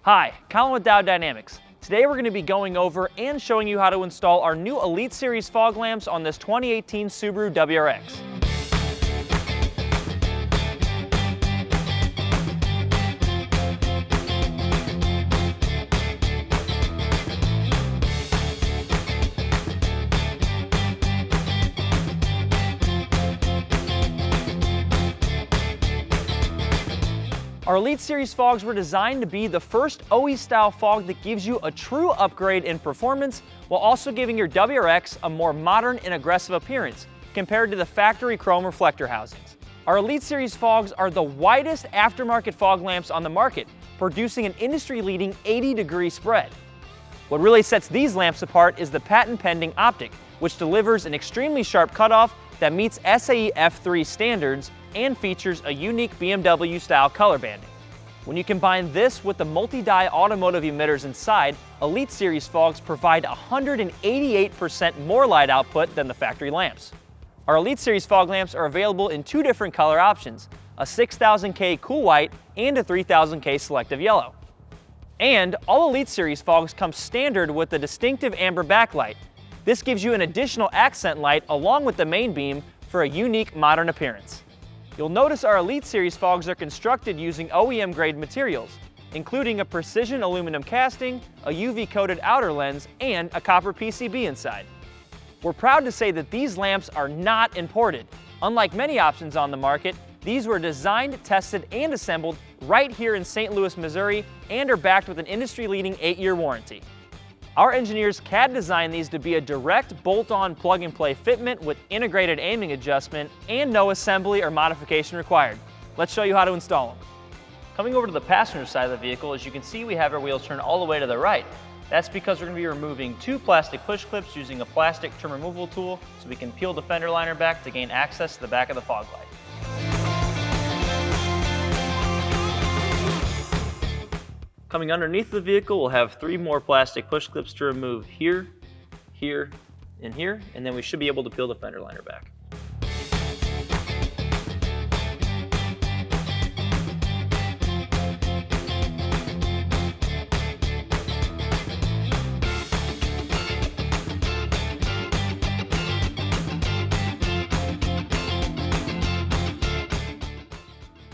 Hi, Colin with Diode Dynamics. Today we're going to be going over and showing you how to install our new Elite Series fog lamps on this 2018 Subaru WRX. Our Elite Series fogs were designed to be the first OE-style fog that gives you a true upgrade in performance while also giving your WRX a more modern and aggressive appearance compared to the factory chrome reflector housings. Our Elite Series fogs are the widest aftermarket fog lamps on the market, producing an industry-leading 80-degree spread. What really sets these lamps apart is the patent-pending optic, which delivers an extremely sharp cutoff that meets SAE F3 standards and features a unique BMW-style color banding. When you combine this with the multi-die automotive emitters inside, Elite Series fogs provide 188% more light output than the factory lamps. Our Elite Series fog lamps are available in two different color options, a 6000K cool white and a 3000K selective yellow. And all Elite Series fogs come standard with the distinctive amber backlight. This gives you an additional accent light along with the main beam for a unique modern appearance. You'll notice our Elite Series fogs are constructed using OEM-grade materials, including a precision aluminum casting, a UV-coated outer lens, and a copper PCB inside. We're proud to say that these lamps are not imported. Unlike many options on the market, these were designed, tested, and assembled right here in St. Louis, Missouri, and are backed with an industry-leading 8-year warranty. Our engineers CAD designed these to be a direct bolt-on plug-and-play fitment with integrated aiming adjustment and no assembly or modification required. Let's show you how to install them. Coming over to the passenger side of the vehicle, as you can see, we have our wheels turned all the way to the right. That's because we're going to be removing two plastic push clips using a plastic trim removal tool so we can peel the fender liner back to gain access to the back of the fog light. Coming underneath the vehicle, we'll have three more plastic push clips to remove here, here, and here, and then we should be able to peel the fender liner back.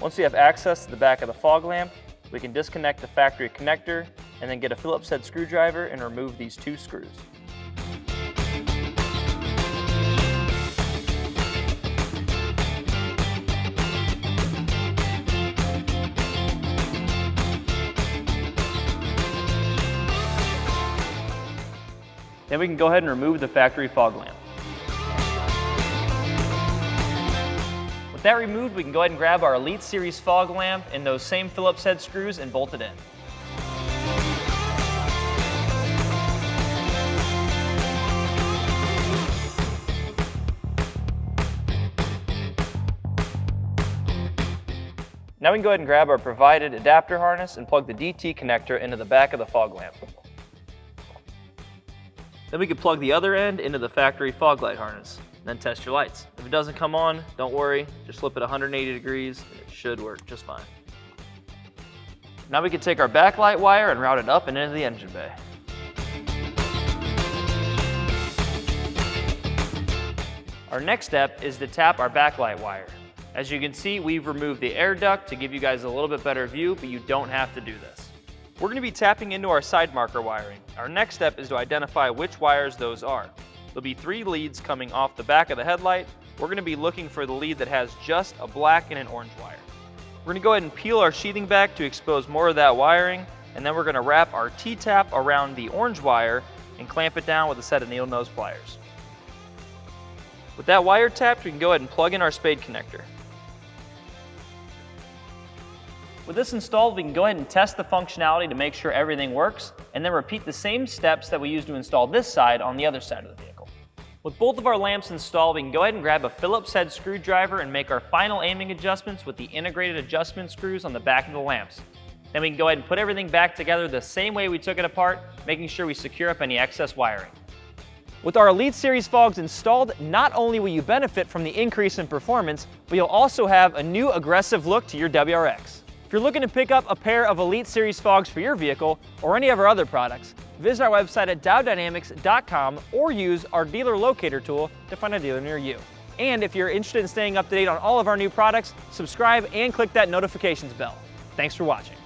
Once we have access to the back of the fog lamp, we can disconnect the factory connector and then get a Phillips head screwdriver and remove these two screws. Then we can go ahead and remove the factory fog lamp. With that removed, we can go ahead and grab our Elite Series fog lamp and those same Phillips head screws and bolt it in. Now we can go ahead and grab our provided adapter harness and plug the DT connector into the back of the fog lamp. Then we can plug the other end into the factory fog light harness. Then test your lights. If it doesn't come on, don't worry, just flip it 180 degrees and it should work just fine. Now we can take our backlight wire and route it up and into the engine bay. Our next step is to tap our backlight wire. As you can see, we've removed the air duct to give you guys a little bit better view, but you don't have to do this. We're going to be tapping into our side marker wiring. Our next step is to identify which wires those are. There'll be three leads coming off the back of the headlight. We're going to be looking for the lead that has just a black and an orange wire. We're going to go ahead and peel our sheathing back to expose more of that wiring, and then we're going to wrap our T-tap around the orange wire and clamp it down with a set of needle nose pliers. With that wire tapped, we can go ahead and plug in our spade connector. With this installed, we can go ahead and test the functionality to make sure everything works, and then repeat the same steps that we used to install this side on the other side of the vehicle. With both of our lamps installed, we can go ahead and grab a Phillips head screwdriver and make our final aiming adjustments with the integrated adjustment screws on the back of the lamps. Then we can go ahead and put everything back together the same way we took it apart, making sure we secure up any excess wiring. With our Elite Series fogs installed, not only will you benefit from the increase in performance, but you'll also have a new aggressive look to your WRX. you're looking to pick up a pair of Elite Series fogs for your vehicle or any of our other products, visit our website at dowdynamics.com or use our dealer locator tool to find a dealer near you. And if you're interested in staying up to date on all of our new products, subscribe and click that notifications bell. Thanks for watching.